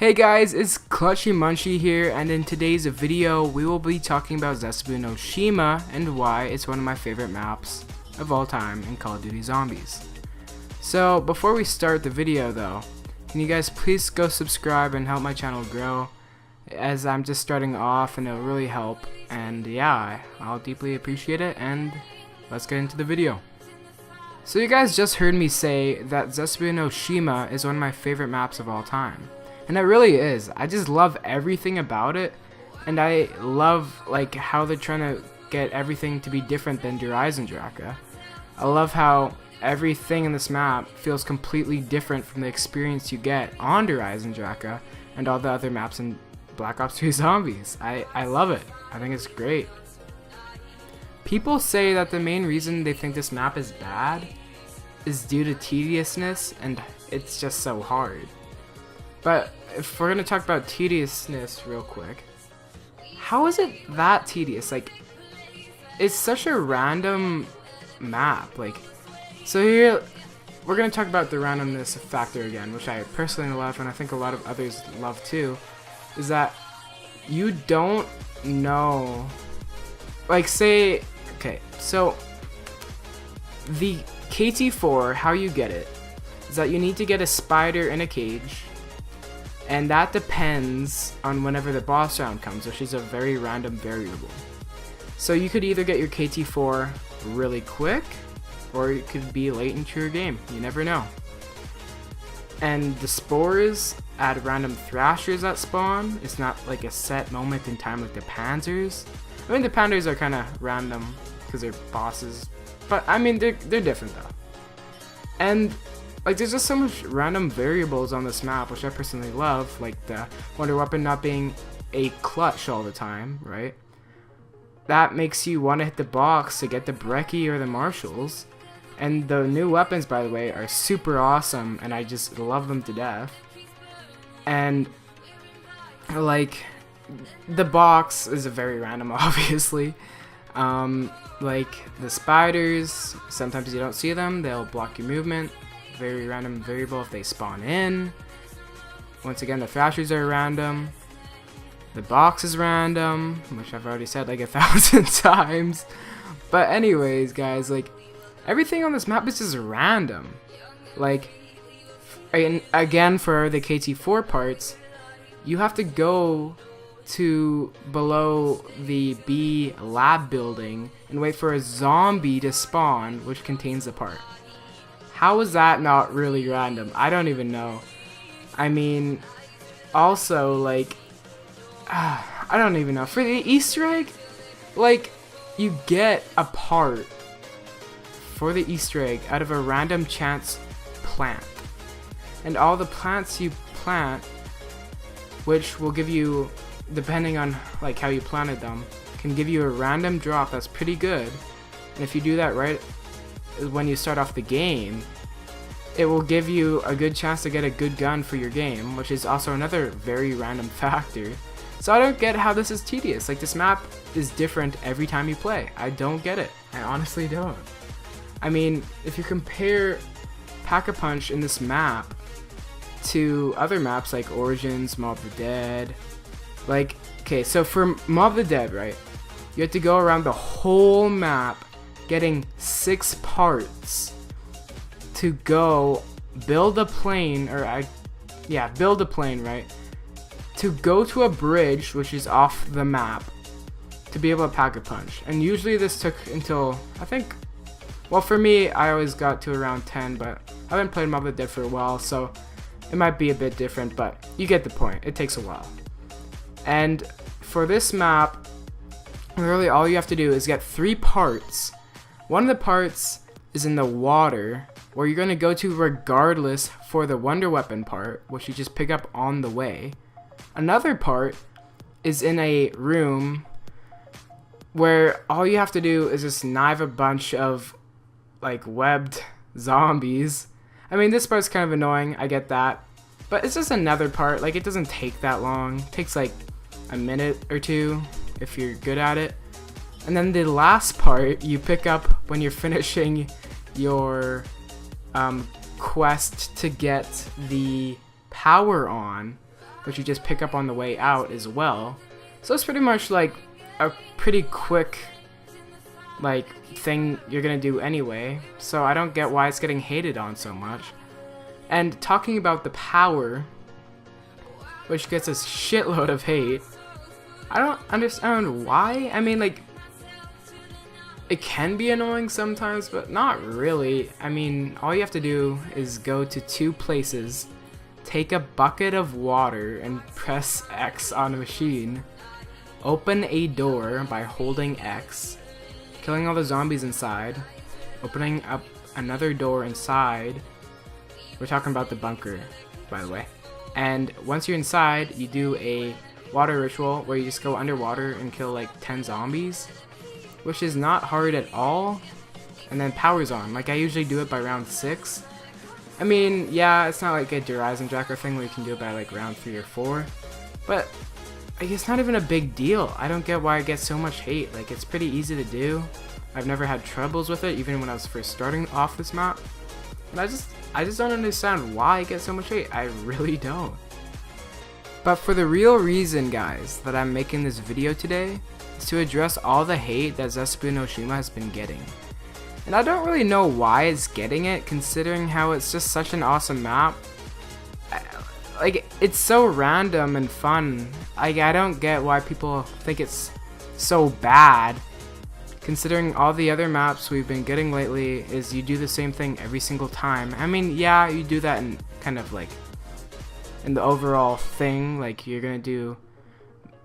Hey guys, it's Clutchy Munchy here, and in today's video we will be talking about Zetsubou No Shima and why it's one of my favorite maps of all time in Call of Duty Zombies. So before we start the video though, can you guys please go subscribe and help my channel grow, as I'm just starting off and it'll really help, and yeah, I'll deeply appreciate it, and let's get into the video. So you guys just heard me say that Zetsubou No Shima is one of my favorite maps of all time. And it really is. I just love everything about it, and I love like how they're trying to get everything to be different than Draka. I love how everything in this map feels completely different from the experience you get on Draka and all the other maps in Black Ops 2 Zombies. I love it. I think it's great. People say that the main reason they think this map is bad is due to tediousness, and it's just so hard. But if we're gonna talk about tediousness real quick, how is it that tedious? Like, it's such a random map. Like, so here we're gonna talk about the randomness factor again, which I personally love, and I think a lot of others love too. Is that you don't know, like, say, okay, so the KT4, how you get it is that you need to get a spider in a cage. And that depends on whenever the boss round comes, which is a very random variable. So you could either get your KT4 really quick, or it could be late into your game. You never know. And the spores add random thrashers that spawn. It's not like a set moment in time like the panzers. I mean, the panzers are kind of random because they're bosses, but I mean they're different though. And like, there's just so much random variables on this map, which I personally love, like the wonder weapon not being a clutch all the time, right? That makes you want to hit the box to get the brecci or the marshals. And the new weapons, by the way, are super awesome, and I just love them to death. And like, the box is a very random, obviously. Like the spiders, sometimes you don't see them, they'll block your movement. Very random variable if they spawn in. Once again, the thrashers are random. The box is random, which I've already said like 1,000 times. But anyways, guys, like, everything on this map is just random. Like, and again, for the KT4 parts, you have to go to below the B lab building and wait for a zombie to spawn, which contains the part. How is that not really random? I don't even know. I mean, also, like, I don't even know. For the Easter egg, like, you get a part for the Easter egg out of a random chance plant. And all the plants you plant, which will give you, depending on like how you planted them, can give you a random drop that's pretty good. And if you do that right when you start off the game, it will give you a good chance to get a good gun for your game, which is also another very random factor. So I don't get how this is tedious. Like, this map is different every time you play. I don't get it. I honestly don't. I mean, if you compare Pack-a-Punch in this map to other maps like Origins, Mob of the Dead, like, okay, so for Mob of the Dead, right, you have to go around the whole map getting 6 parts to go build a plane, or build a plane, right, to go to a bridge which is off the map to be able to Pack-a-Punch. And usually this took until, I think, well, for me, I always got to around 10, but I haven't played Mob of the Dead for a while, so it might be a bit different, but you get the point. It takes a while. And for this map, really all you have to do is get 3 parts. One of the parts is in the water, where you're going to go to regardless for the wonder weapon part, which you just pick up on the way. Another part is in a room where all you have to do is just knife a bunch of like webbed zombies. I mean, this part's kind of annoying, I get that, but it's just another part. Like, it doesn't take that long. It takes like a minute or two if you're good at it. And then the last part you pick up when you're finishing your quest to get the power on, which you just pick up on the way out as well. So it's pretty much like a pretty quick like thing you're gonna do anyway. So I don't get why it's getting hated on so much. And talking about the power, which gets a shitload of hate, I don't understand why. I mean, like, it can be annoying sometimes, but not really. I mean, all you have to do is go to 2 places, take a bucket of water and press X on a machine, open a door by holding X, killing all the zombies inside, opening up another door inside. We're talking about the bunker, by the way. And once you're inside, you do a water ritual where you just go underwater and kill like 10 zombies, which is not hard at all. And then power's on. Like, I usually do it by round 6. I mean, yeah, it's not like a Horizon Jacker thing where you can do it by like round 3 or 4, but like, it's not even a big deal. I don't get why it gets so much hate. Like, it's pretty easy to do. I've never had troubles with it, even when I was first starting off this map. And I just don't understand why it gets so much hate. I really don't. But for the real reason, guys, that I'm making this video today is to address all the hate that Zetsubou No Shima has been getting. And I don't really know why it's getting it, considering how it's just such an awesome map. Like, it's so random and fun. I don't get why people think it's so bad, considering all the other maps we've been getting lately is you do the same thing every single time. I mean, yeah, you do that in kind of like in the overall thing, like you're gonna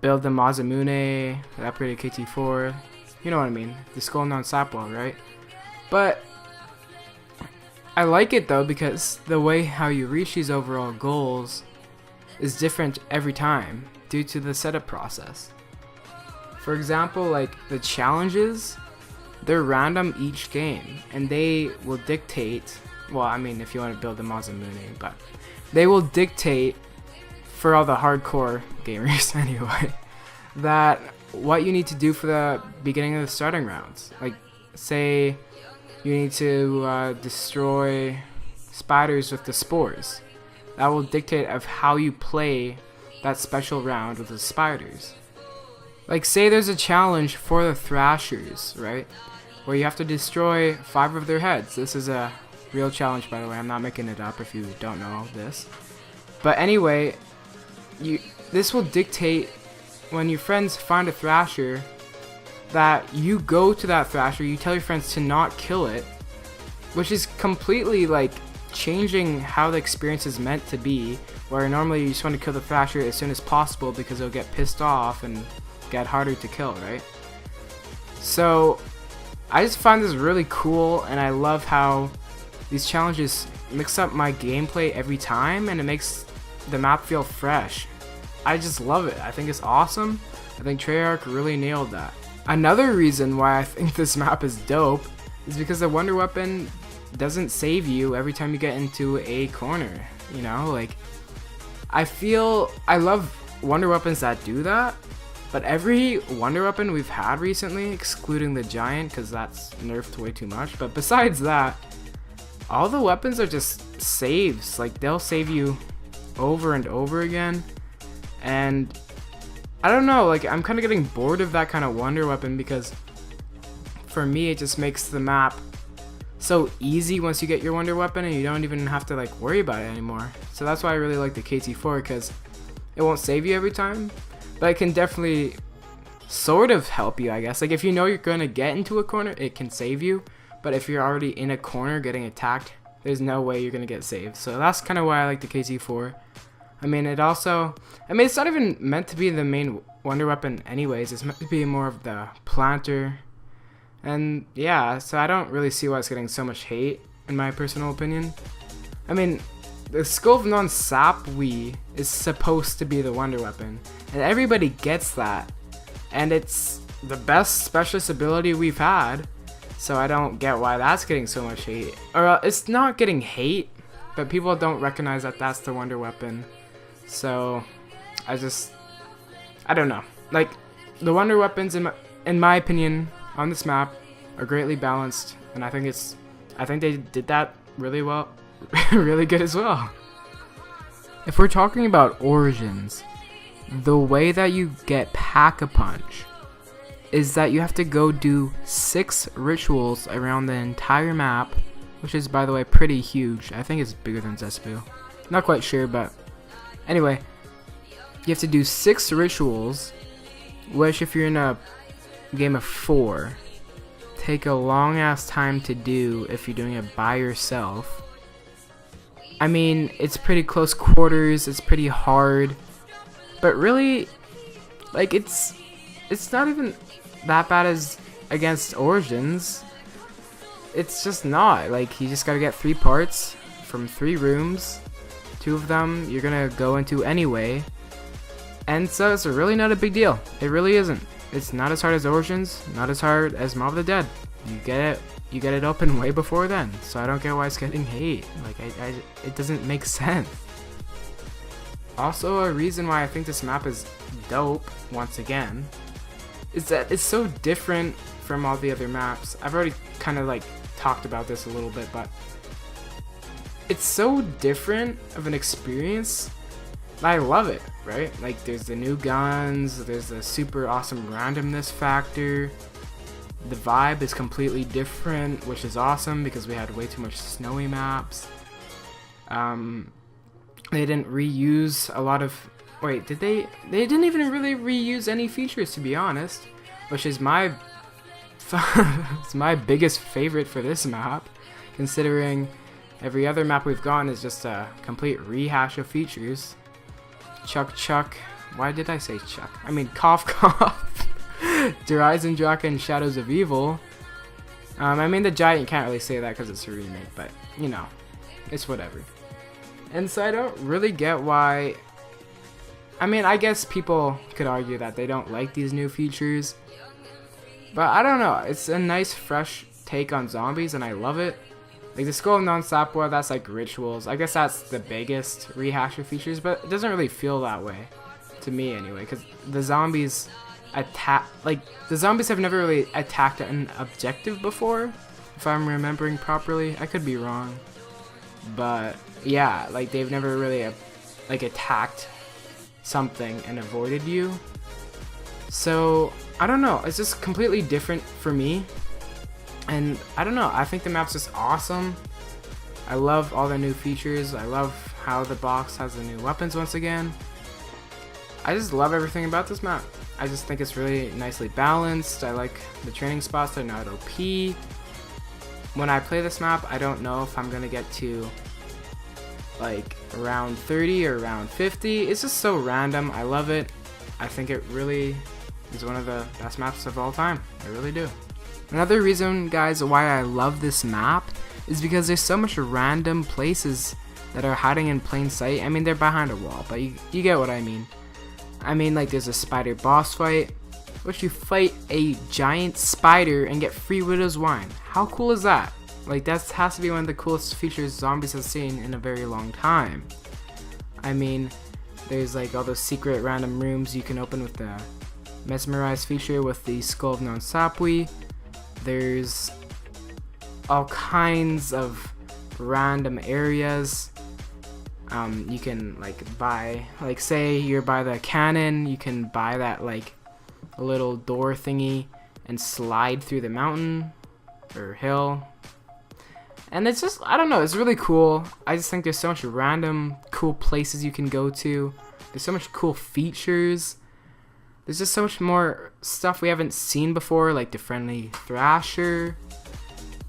build the Mazamune, upgrade a KT4, you know what I mean, the skull non-sapwell, right? But I like it though, because the way how you reach these overall goals is different every time due to the setup process. For example, like the challenges, they're random each game, and they will dictate, well, I mean, if you want to build the Mazamune, but they will dictate for all the hardcore gamers anyway, that what you need to do for the beginning of the starting rounds. Like, say you need to destroy spiders with the spores. That will dictate of how you play that special round with the spiders. Like, say there's a challenge for the thrashers, right? Where you have to destroy 5 of their heads. This is a real challenge, by the way. I'm not making it up if you don't know this. But anyway, this will dictate when your friends find a thrasher that you go to that thrasher, you tell your friends to not kill it, which is completely like changing how the experience is meant to be, where normally you just want to kill the thrasher as soon as possible because they'll get pissed off and get harder to kill, right? So I just find this really cool, and I love how these challenges mix up my gameplay every time, and it makes the map feel fresh. I just love it. I think it's awesome. I think Treyarch really nailed that. Another reason why I think this map is dope is because the Wonder Weapon doesn't save you every time you get into a corner, you know? Like, I love Wonder Weapons that do that, but every Wonder Weapon we've had recently, excluding the Giant because that's nerfed way too much, but besides that, all the weapons are just saves. Like, they'll save you over and over again, and I don't know, like, I'm kind of getting bored of that kind of Wonder Weapon, because for me it just makes the map so easy once you get your Wonder Weapon, and you don't even have to like worry about it anymore. So that's why I really like the KT4, because it won't save you every time, but it can definitely sort of help you, I guess. Like, if you know you're going to get into a corner, it can save you, but if you're already in a corner getting attacked, there's no way you're going to get saved. So that's kind of why I like the KT4. I mean, it's not even meant to be the main Wonder Weapon anyways. It's meant to be more of the planter. And yeah, so I don't really see why it's getting so much hate, in my personal opinion. I mean, the Skull non-sapwell is supposed to be the Wonder Weapon, and everybody gets that. And it's the best specialist ability we've had, so I don't get why that's getting so much hate. Or it's not getting hate, but people don't recognize that that's the Wonder Weapon. So I don't know. Like, the Wonder Weapons in my opinion on this map are greatly balanced, and I think they did that really well, really good as well. If we're talking about Origins, the way that you get Pack-a-Punch is that you have to go do 6 rituals around the entire map, which is, by the way, pretty huge. I think it's bigger than Zetsubou. Not quite sure, but anyway, you have to do 6 rituals, which if you're in a game of 4, take a long ass time to do if you're doing it by yourself. I mean, it's pretty close quarters, it's pretty hard, but really, like, it's not even that bad as against Origins. It's just not. Like, you just gotta get 3 parts from 3 rooms. 2 of them you're gonna go into anyway, and so it's really not a big deal. It really isn't. It's not as hard as Origins, not as hard as Mob of the Dead. You get it open way before then, so I don't get why it's getting hate. Like, it doesn't make sense. Also, a reason why I think this map is dope, once again, is that it's so different from all the other maps. I've already kind of like talked about this a little bit, but it's so different of an experience. I love it, right? Like, there's the new guns, there's the super awesome randomness factor. The vibe is completely different, which is awesome because we had way too much snowy maps. They didn't reuse a lot of... Wait, did they? They didn't even really reuse any features, to be honest, which is my it's my biggest favorite for this map, considering every other map we've gone is just a complete rehash of features. Chuck. Why did I say Chuck? I mean Cough Cough. Horizon Draka and Shadows of Evil. I mean, the Giant can't really say that because it's a remake, but you know, it's whatever. And so I don't really get why. I mean, I guess people could argue that they don't like these new features, but I don't know. It's a nice, fresh take on zombies, and I love it. Like, the Skull of Non-Sapwa, that's like rituals. I guess that's the biggest rehash of features, but it doesn't really feel that way to me anyway, because the zombies the zombies have never really attacked an objective before, if I'm remembering properly. I could be wrong, but yeah, like, they've never really like attacked something and avoided you. So I don't know, it's just completely different for me, and I don't know, I think the map's just awesome. I love all the new features. I love how the box has the new weapons once again. I just love everything about this map. I just think it's really nicely balanced. I like the training spots, they're not OP. When I play this map, I don't know if I'm gonna get to like round 30 or round 50. It's just so random. I love it. I think it really is one of the best maps of all time. I really do. Another reason, guys, why I love this map is because there's so much random places that are hiding in plain sight. I mean, they're behind a wall, but you get what I mean. I mean, like, there's a spider boss fight, which you fight a giant spider and get free Widow's Wine. How cool is that? Like, that has to be one of the coolest features zombies have seen in a very long time. I mean, there's like all those secret random rooms you can open with the Mesmerize feature with the Skull of Non-Sapwa. There's all kinds of random areas. You can like buy, like, say you're by the cannon, you can buy that like little door thingy and slide through the mountain or hill. And it's just, I don't know, it's really cool. I just think there's so much random cool places you can go to. There's so much cool features. There's just so much more stuff we haven't seen before, like the Friendly Thrasher.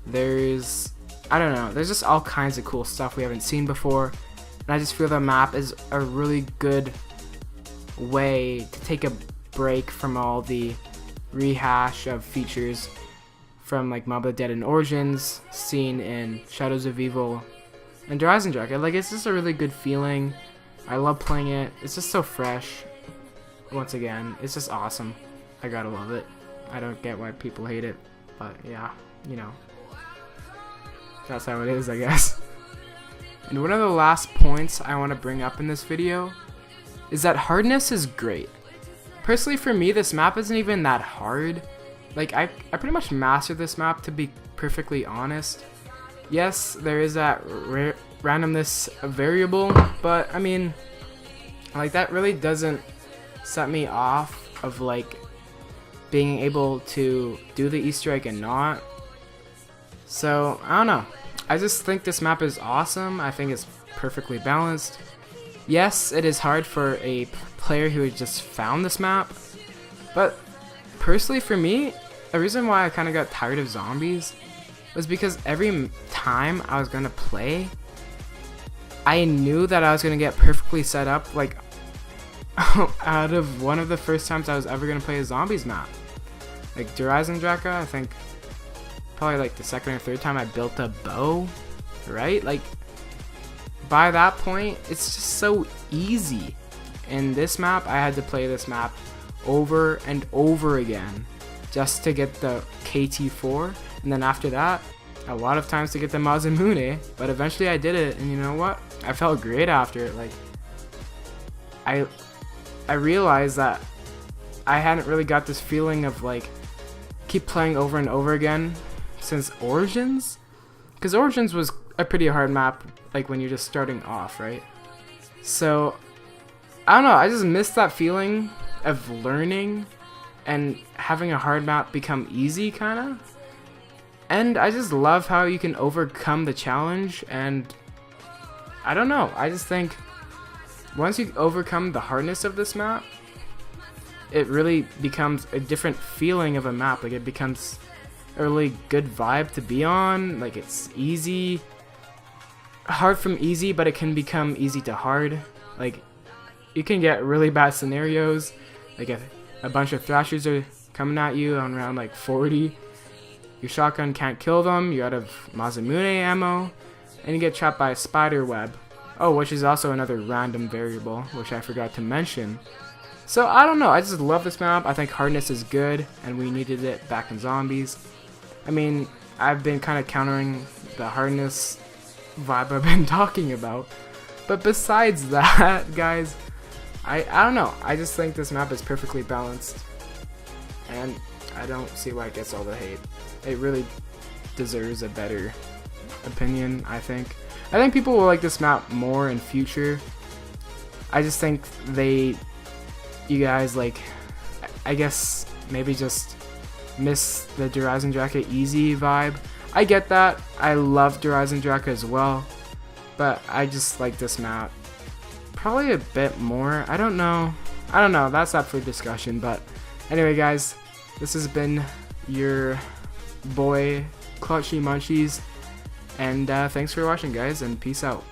There's, I don't know, there's just all kinds of cool stuff we haven't seen before. And I just feel the map is a really good way to take a break from all the rehash of features from like Mob of the Dead and Origins, seen in Shadows of Evil and Horizon Draka. Like, it's just a really good feeling. I love playing it. It's just so fresh. Once again, it's just awesome. I gotta love it. I don't get why people hate it, but yeah, you know, that's how it is, I guess. And one of the last points I want to bring up in this video is that hardness is great. Personally, for me, this map isn't even that hard. Like, I pretty much mastered this map, to be perfectly honest. Yes, there is that randomness variable, but I mean, like, that really doesn't set me off of like being able to do the Easter egg and not. So I don't know, I just think this map is awesome. I think it's perfectly balanced. Yes, it is hard for a player who had just found this map, but personally for me, the reason why I kind of got tired of zombies was because every time I was gonna play, I knew that I was gonna get perfectly set up, like out of one of the first times I was ever gonna play a zombies map. Like Horizon Draka, I think probably like the second or third time I built a bow, right? Like by that point, it's just so easy. In this map, I had to play this map over and over again just to get the KT4, and then after that, a lot of times to get the Mazamune, but eventually I did it, and you know what? I felt great after it. Like, I realized that I hadn't really got this feeling of like keep playing over and over again since Origins, because Origins was a pretty hard map, like when you're just starting off, right? So I don't know, I just missed that feeling of learning and having a hard map become easy, kinda. And I just love how you can overcome the challenge, and I don't know, I just think once you overcome the hardness of this map, it really becomes a different feeling of a map. Like, it becomes a really good vibe to be on. Like, it's easy, hard from easy, but it can become easy to hard. Like, you can get really bad scenarios, like a bunch of thrashers are coming at you on round like 40, your shotgun can't kill them, you're out of Mazamune ammo, and you get trapped by a spider web. Oh, which is also another random variable, which I forgot to mention. So I don't know, I just love this map. I think hardness is good, and we needed it back in zombies. I mean, I've been kind of countering the hardness vibe I've been talking about, but besides that, guys, I don't know, I just think this map is perfectly balanced, and I don't see why it gets all the hate. It really deserves a better opinion, I think. I think people will like this map more in future. I just think you guys, like, I guess maybe just miss the Horizon Draka easy vibe. I get that. I love Horizon Draka as well, but I just like this map probably a bit more. I don't know. That's up for discussion. But anyway, guys, this has been your boy Clutchy Munchies, and thanks for watching, guys, and peace out.